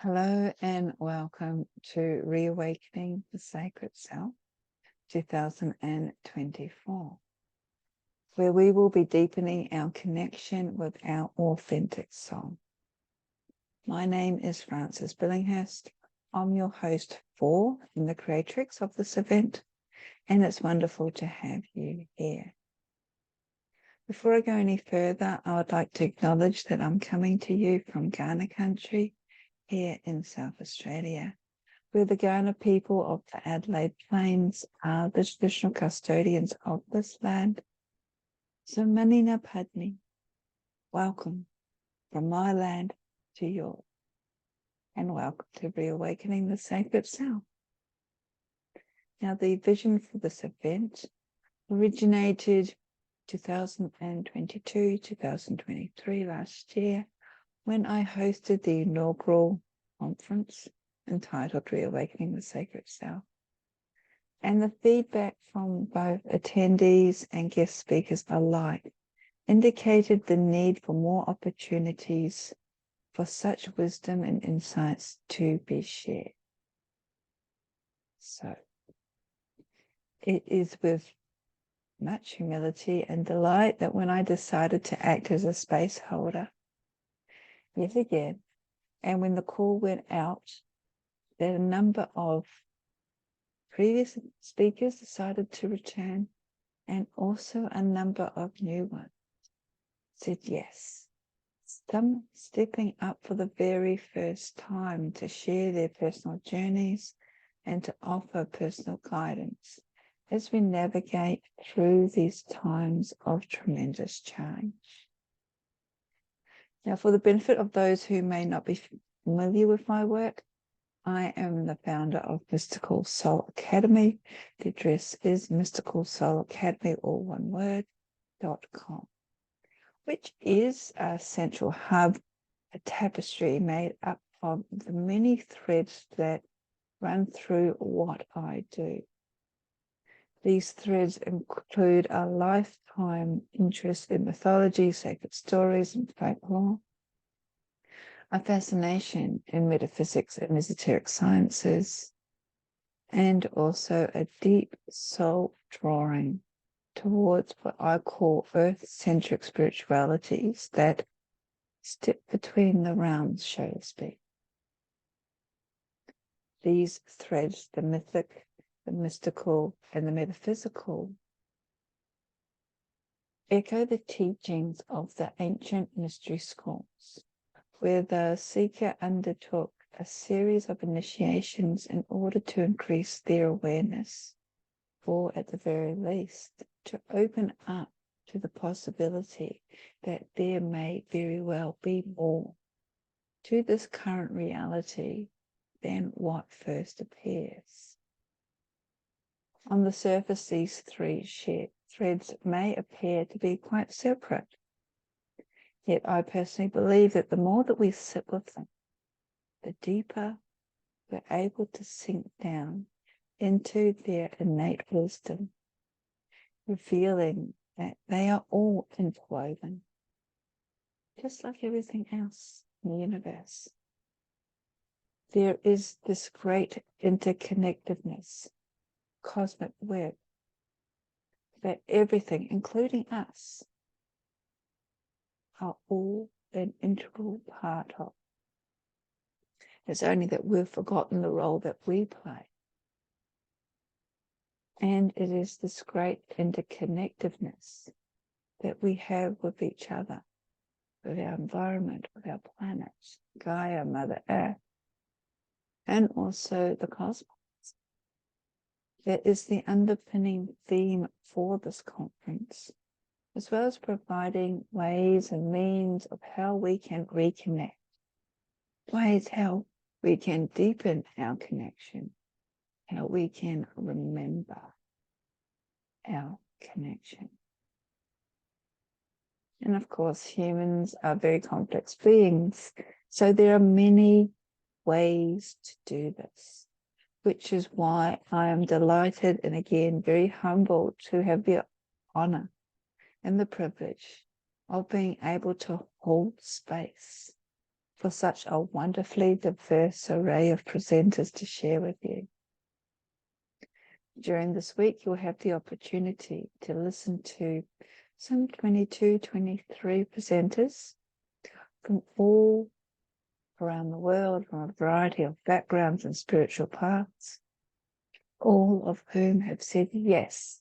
Hello and welcome to Reawakening the Sacred Self 2024, where we will be deepening our connection with our authentic soul. My name is Frances Billinghurst. I'm your host and the creatrix of this event, and it's wonderful to have you here. Before I go any further, I would like to acknowledge that I'm coming to you from Ghana country, here in South Australia, where the Kaurna people of the Adelaide Plains are the traditional custodians of this land. So Manina Padme, welcome from my land to yours, and welcome to Reawakening the Sacred Self. Now, the vision for this event originated 2022, 2023 last year, when I hosted the inaugural conference entitled Reawakening the Sacred Self. And the feedback from both attendees and guest speakers alike indicated the need for more opportunities for such wisdom and insights to be shared. So it is with much humility and delight that when I decided to act as a space holder, yet again, and when the call went out, that a number of previous speakers decided to return, and also a number of new ones said yes. Some stepping up for the very first time to share their personal journeys and to offer personal guidance as we navigate through these times of tremendous change. Now, for the benefit of those who may not be familiar with my work, I am the founder of Mystical Soul Academy. The address is Mystical Soul Academy, all one word, .com, which is a central hub, a tapestry made up of the many threads that run through what I do. These threads include a lifetime interest in mythology, sacred stories, and folklore, a fascination in metaphysics and esoteric sciences, and also a deep soul drawing towards what I call earth-centric spiritualities that step between the realms, so to speak. These threads, the mythic, the mystical, and the metaphysical, echo the teachings of the ancient mystery schools, where the seeker undertook a series of initiations in order to increase their awareness, or at the very least, to open up to the possibility that there may very well be more to this current reality than what first appears. On the surface, these three shared threads may appear to be quite separate. Yet I personally believe that the more that we sit with them, the deeper we're able to sink down into their innate wisdom, revealing that they are all interwoven, just like everything else in the universe. There is this great interconnectedness, cosmic web, that everything, including us, are all an integral part of. It's only that we've forgotten the role that we play. And it is this great interconnectedness that we have with each other, with our environment, with our planet, Gaia, Mother Earth, and also the cosmos. That is the underpinning theme for this conference, as well as providing ways and means of how we can reconnect, ways how we can deepen our connection, how we can remember our connection. And of course, humans are very complex beings, so there are many ways to do this, which is why I am delighted and again very humbled to have the honor and the privilege of being able to hold space for such a wonderfully diverse array of presenters to share with you. During this week, you'll have the opportunity to listen to some 22, 23 presenters from all around the world, from a variety of backgrounds and spiritual paths, all of whom have said yes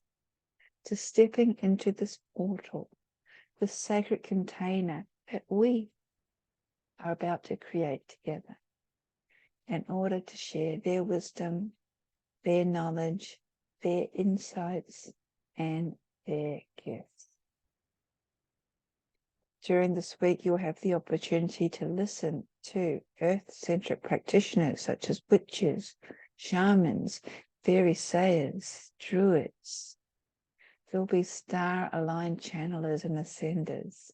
to stepping into this portal, this sacred container that we are about to create together in order to share their wisdom, their knowledge, their insights, and their gifts. During this week, you'll have the opportunity to listen to earth-centric practitioners such as witches, shamans, fairy sayers, druids. There'll be star-aligned channelers and ascenders,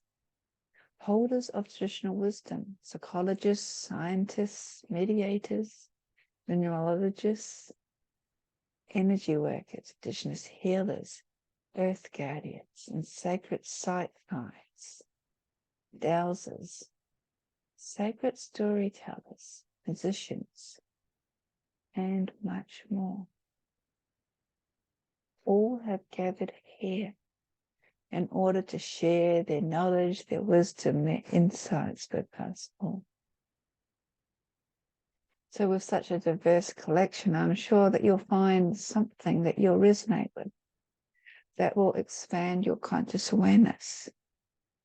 holders of traditional wisdom, psychologists, scientists, mediators, mineralogists, energy workers, Indigenous healers, earth guardians, and sacred sight guides, dowsers, sacred storytellers, musicians, and much more. All have gathered here in order to share their knowledge, their wisdom, their insights with us all. So with such a diverse collection, I'm sure that you'll find something that you'll resonate with, that will expand your conscious awareness.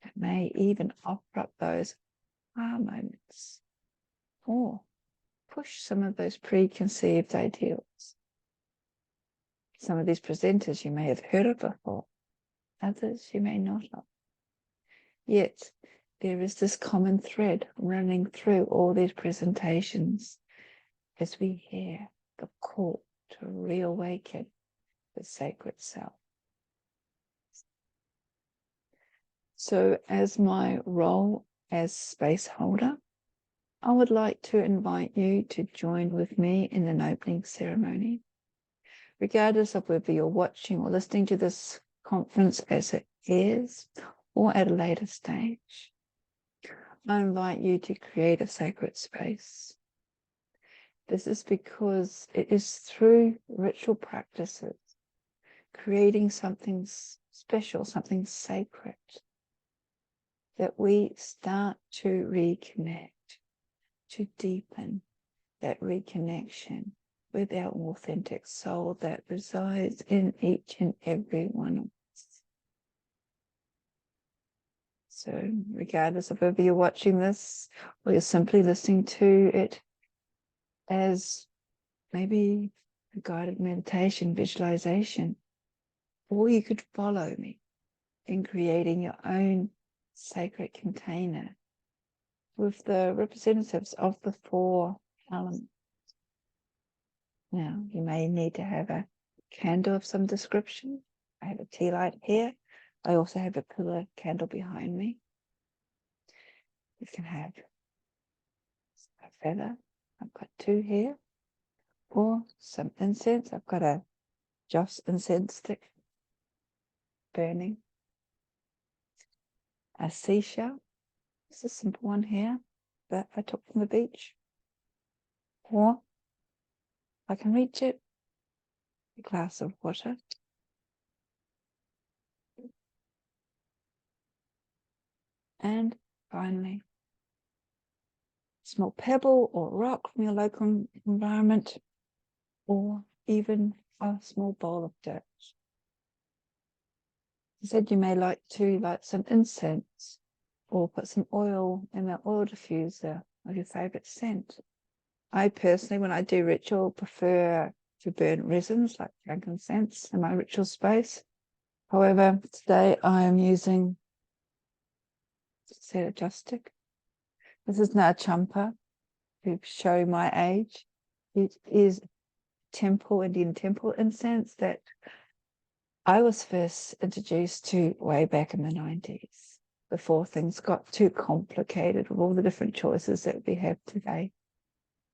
It may even offer up those aha moments, or push some of those preconceived ideals. Some of these presenters you may have heard of before, others you may not have. Yet there is this common thread running through all these presentations as we hear the call to reawaken the sacred self. So as my role as space holder, I would like to invite you to join with me in an opening ceremony. Regardless of whether you're watching or listening to this conference as it airs or at a later stage, I invite you to create a sacred space. This is because it is through ritual practices, creating something special, something sacred, that we start to reconnect, to deepen that reconnection with our authentic soul that resides in each and every one of us. So regardless of whether you're watching this or you're simply listening to it as maybe a guided meditation, visualization, or you could follow me in creating your own sacred container with the representatives of the 4 elements. Now, you may need to have a candle of some description. I have a tea light here. I also have a pillar candle behind me. You can have a feather. I've got 2 here. Or some incense. I've got a joss incense stick burning. A seashell. It's a simple one here that I took from the beach. Or I can reach it, a glass of water. And finally, a small pebble or rock from your local environment, or even a small bowl of dirt. I said you may like to light some incense or put some oil in the oil diffuser of your favorite scent. I personally, when I do ritual, prefer to burn resins like frankincense in my ritual space. However, today I am using cedar stick. This is now champa, to show my age. It is Indian temple incense that I was first introduced to way back in the 90s, before things got too complicated with all the different choices that we have today.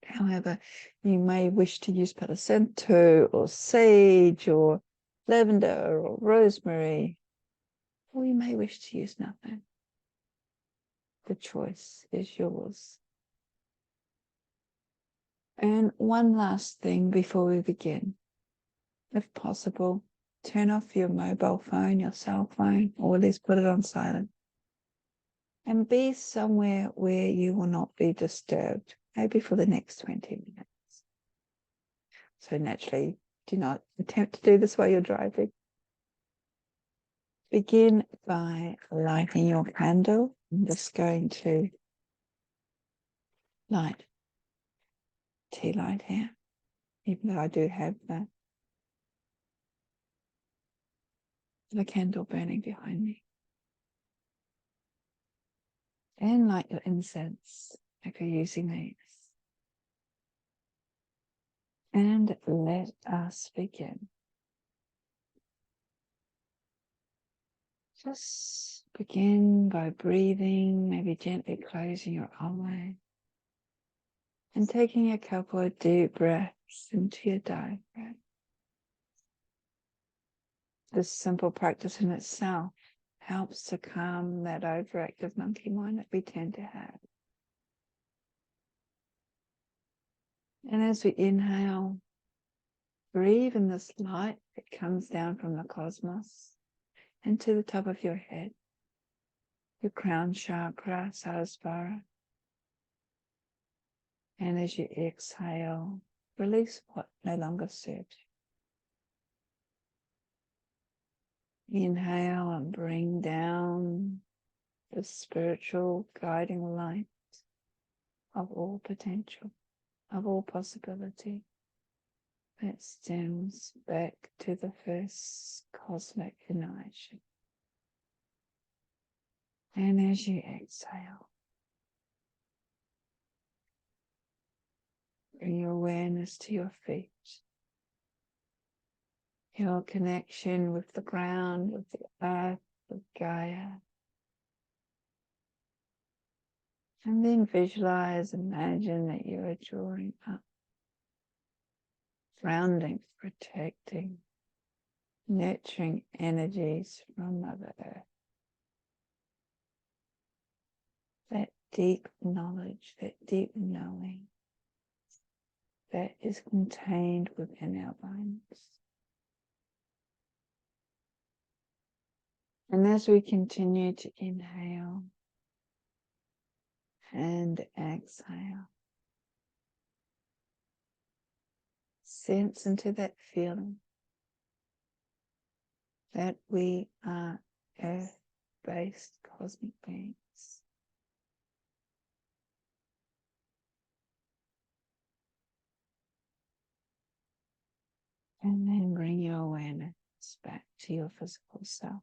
However, you may wish to use Palo Santo or sage or lavender or rosemary, or you may wish to use nothing. The choice is yours. And one last thing before we begin. If possible, turn off your mobile phone, your cell phone, or at least put it on silent. And be somewhere where you will not be disturbed, maybe for the next 20 minutes. So naturally, do not attempt to do this while you're driving. Begin by lighting your candle. I'm just going to light tea light here, even though I do have the candle burning behind me. And light your incense if you're using these. And let us begin. Just begin by breathing, maybe gently closing your eyes and taking a couple of deep breaths into your diaphragm. This simple practice in itself helps to calm that overactive monkey mind that we tend to have. And as we inhale, breathe in this light that comes down from the cosmos into the top of your head, your crown chakra, Sarasvara. And as you exhale, release what no longer serves you. Inhale and bring down the spiritual guiding light of all potential, of all possibility that stems back to the first cosmic incarnation. And as you exhale, bring your awareness to your feet, your connection with the ground, with the earth, with Gaia. And then visualize, imagine that you are drawing up, grounding, protecting, nurturing energies from Mother Earth. That deep knowledge, that deep knowing that is contained within our bones. And as we continue to inhale and exhale, sense into that feeling that we are earth-based cosmic beings. And then bring your awareness back to your physical self.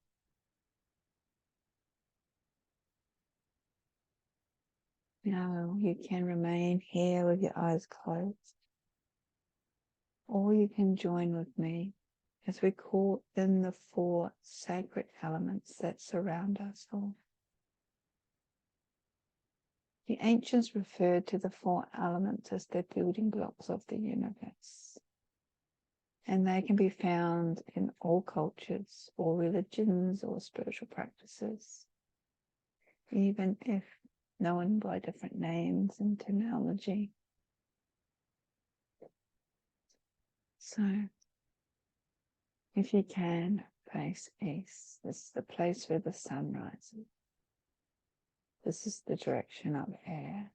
Now you can remain here with your eyes closed, or you can join with me as we call in the 4 sacred elements that surround us all. The ancients referred to the 4 elements as the building blocks of the universe. And they can be found in all cultures, all religions, or spiritual practices, even if known by different names and terminology. So, if you can, face east. This is the place where the sun rises. This is the direction of air.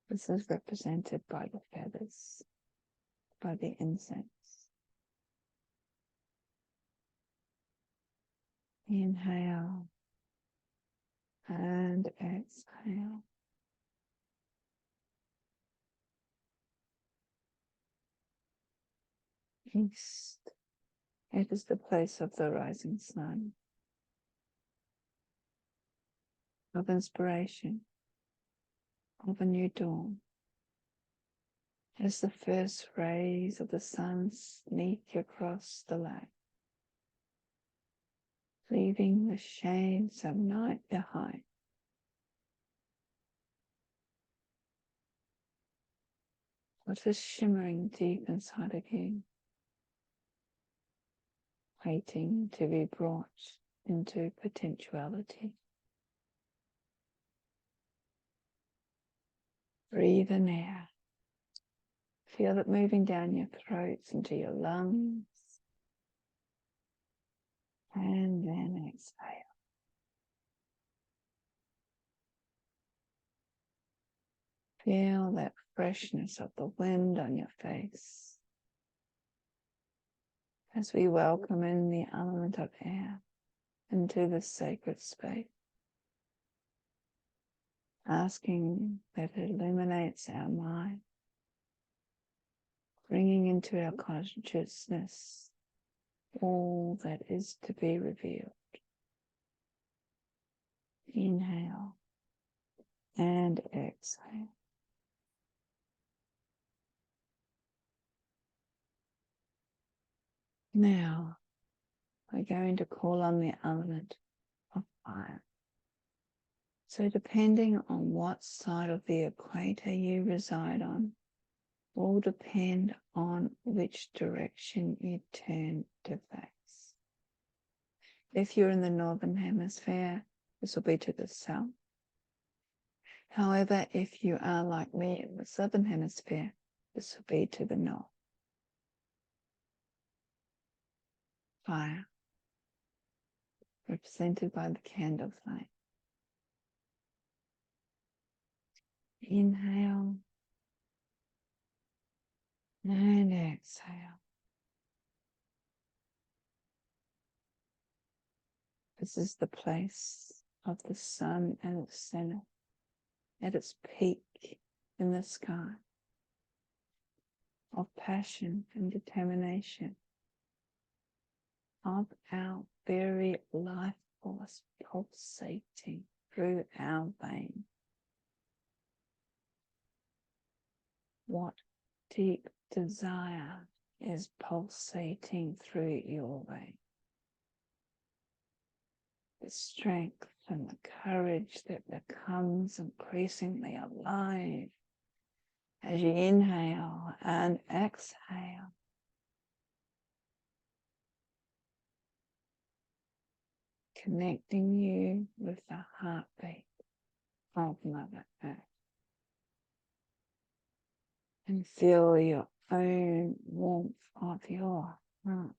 This is represented by the feathers, by the incense. Inhale and exhale. East. It is the place of the rising sun, of inspiration, of a new dawn. As the first rays of the sun sneak across the land, leaving the shades of night behind. What is shimmering deep inside of you, waiting to be brought into potentiality. Breathe in air. Feel it moving down your throat into your lungs. And then exhale. Feel that freshness of the wind on your face as we welcome in the element of air into this sacred space, asking that it illuminates our mind, bringing into our consciousness all that is to be revealed. Inhale and exhale. Now, we're going to call on the element of fire. So depending on what side of the equator you reside on, will depend on which direction you turn to face. If you're in the northern hemisphere, this will be to the south. However, if you are like me in the southern hemisphere, this will be to the north. Fire, represented by the candle flame. Inhale and exhale. This is the place of the sun at its center, at its peak in the sky, of passion and determination, of our very life force pulsating through our veins. What deep desire is pulsating through your veins? The strength and the courage that becomes increasingly alive as you inhale and exhale. Connecting you with the heartbeat of Mother Earth. And feel your own warmth of your heart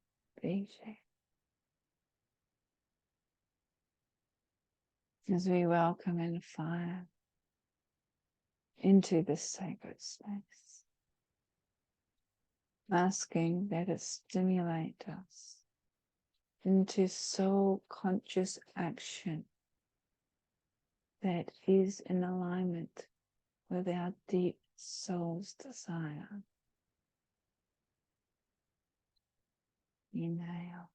beating. As we welcome in fire into this sacred space, asking that it stimulate us into soul conscious action that is in alignment with our deep soul's desire. Inhale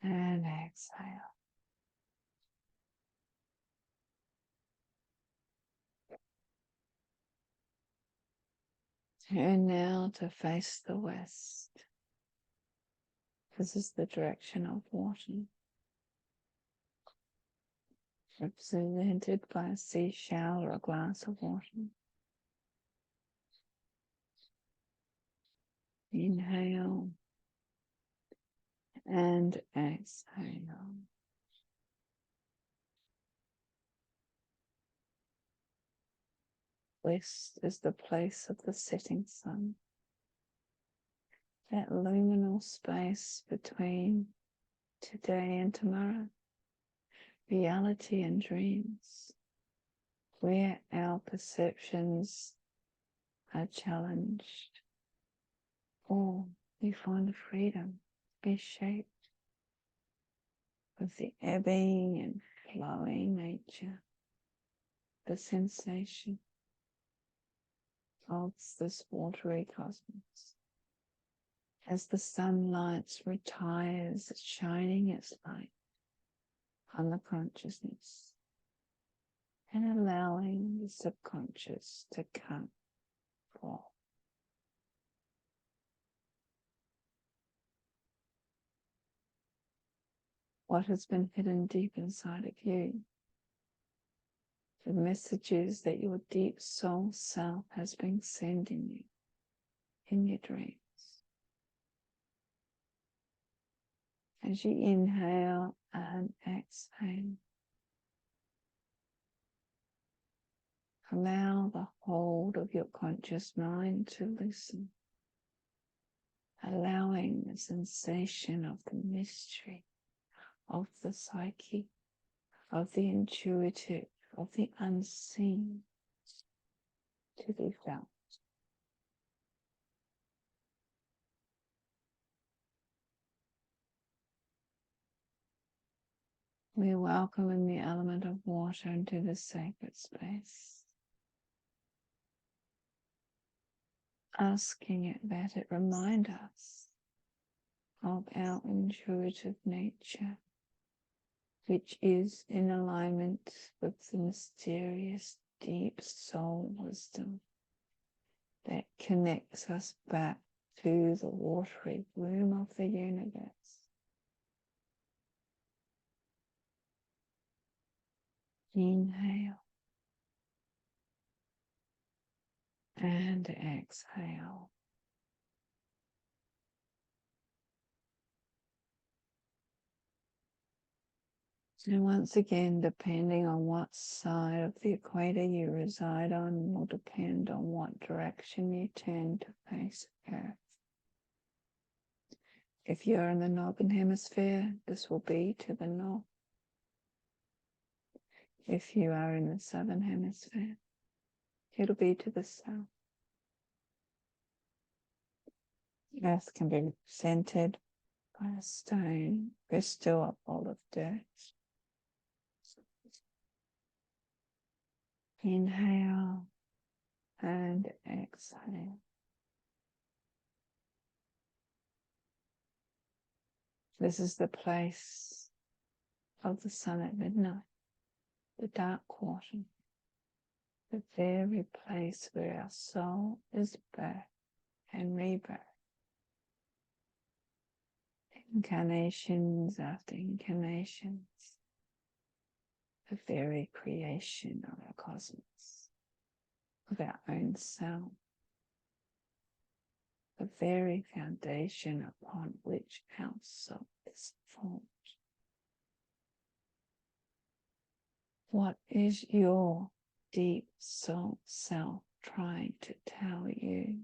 and exhale. Turn now to face the west. This is the direction of water, represented by a seashell or a glass of water. Inhale and exhale. West is the place of the setting sun, that luminal space between today and tomorrow, reality and dreams, where our perceptions are challenged, or we find freedom to be shaped with the ebbing and flowing nature, the sensation of this watery cosmos. As the sunlight retires, shining its light on the consciousness and allowing the subconscious to come forth. What has been hidden deep inside of you, the messages that your deep soul self has been sending you in your dreams. As you inhale and exhale, allow the hold of your conscious mind to loosen, allowing the sensation of the mystery of the psyche, of the intuitive, of the unseen to be felt. We welcome in the element of water into this sacred space, asking it that it remind us of our intuitive nature, which is in alignment with the mysterious deep soul wisdom that connects us back to the watery womb of the universe. Inhale and exhale. And once again, depending on what side of the equator you reside on will depend on what direction you turn to face Earth. If you're in the northern hemisphere, this will be to the north. If you are in the southern hemisphere, it'll be to the south. Earth can be represented by a stone, crystal, or bowl of dirt. Inhale and exhale. This is the place of the sun at midnight, the dark quarter, the very place where our soul is birth and rebirth. Incarnations after incarnations, the very creation of our cosmos, of our own self, the very foundation upon which our soul is formed. What is your deep soul self trying to tell you?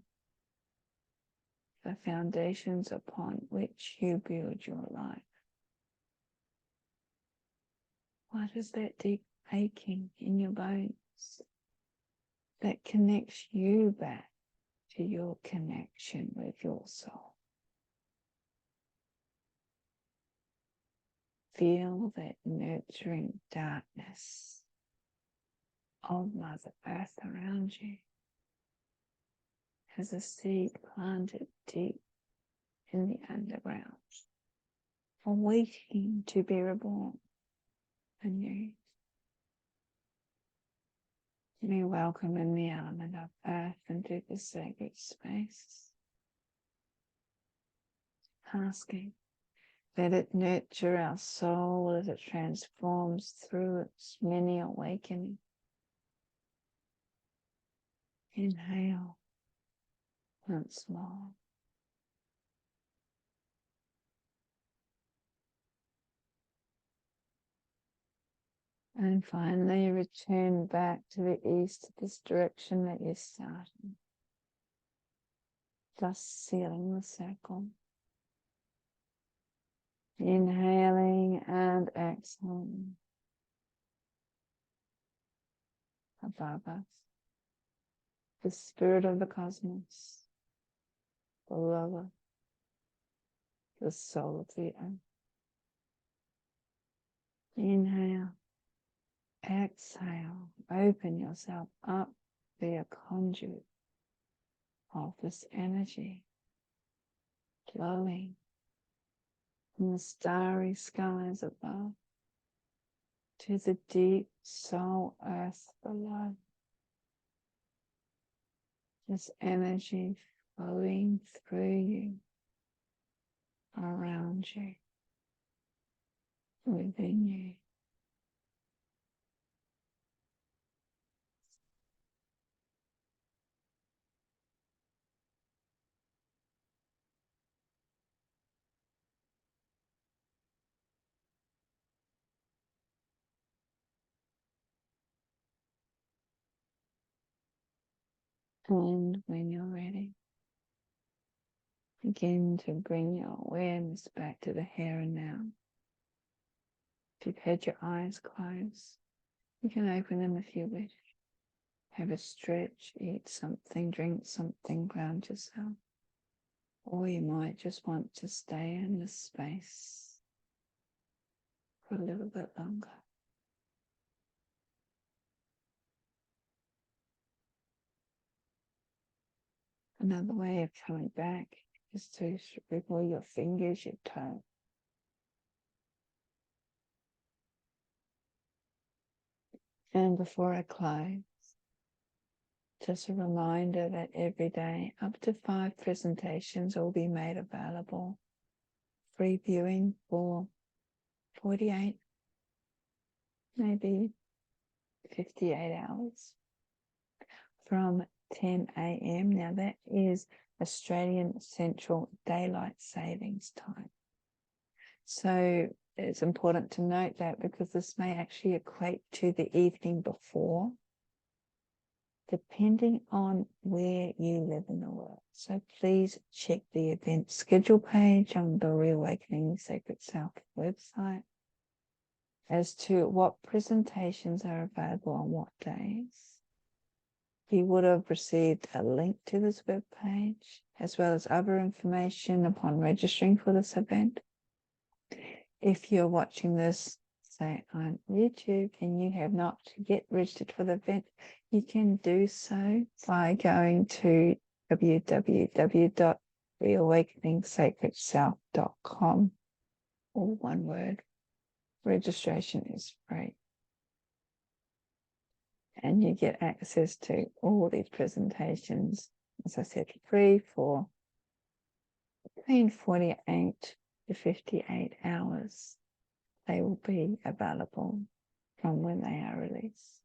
The foundations upon which you build your life. What is that deep aching in your bones that connects you back to your connection with your soul? Feel that nurturing darkness of Mother Earth around you as a seed planted deep in the underground, waiting to be reborn anew. We welcome in the element of earth into this sacred space, asking that it nurture our soul as it transforms through its many awakenings. Inhale once more. And finally return back to the east, this direction that you started. Just sealing the circle. Inhaling and exhaling. Above us, the spirit of the cosmos. Below us, the soul of the earth. Inhale. Exhale, open yourself up, be a conduit of this energy flowing from the starry skies above to the deep soul earth below. This energy flowing through you, around you, within you. And when you're ready, begin to bring your awareness back to the here and now. If you've had your eyes closed, you can open them if you wish. Have a stretch, eat something, drink something, ground yourself. Or you might just want to stay in this space for a little bit longer. Another way of coming back is to wiggle your fingers, your toes. And before I close, just a reminder that every day up to 5 presentations will be made available. Free viewing for 48, maybe 58 hours from 10 a.m. Now that is Australian Central Daylight Savings Time. So it's important to note that because this may actually equate to the evening before, depending on where you live in the world. So please check the event schedule page on the Reawakening Sacred Self website as to what presentations are available on what days. You would have received a link to this web page, as well as other information upon registering for this event. If you're watching this, say, on YouTube and you have not yet registered for the event, you can do so by going to www.reawakeningsacredself.com, all one word. Registration is free. And you get access to all these presentations, as I said, free for between 48 to 58 hours. They will be available from when they are released.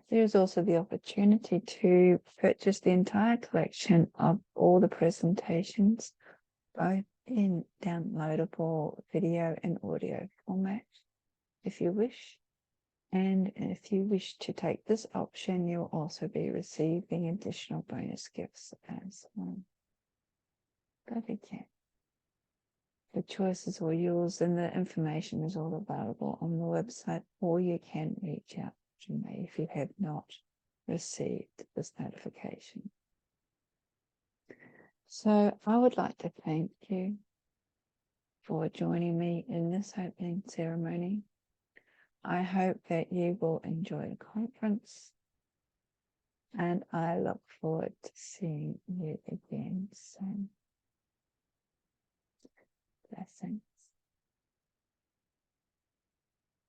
There is also the opportunity to purchase the entire collection of all the presentations, both in downloadable video and audio format, if you wish. And if you wish to take this option, you'll also be receiving additional bonus gifts as well. But again, the choice is all yours and the information is all available on the website, or you can reach out to me if you have not received this notification. So I would like to thank you for joining me in this opening ceremony. I hope that you will enjoy the conference, and I look forward to seeing you again soon. Blessings.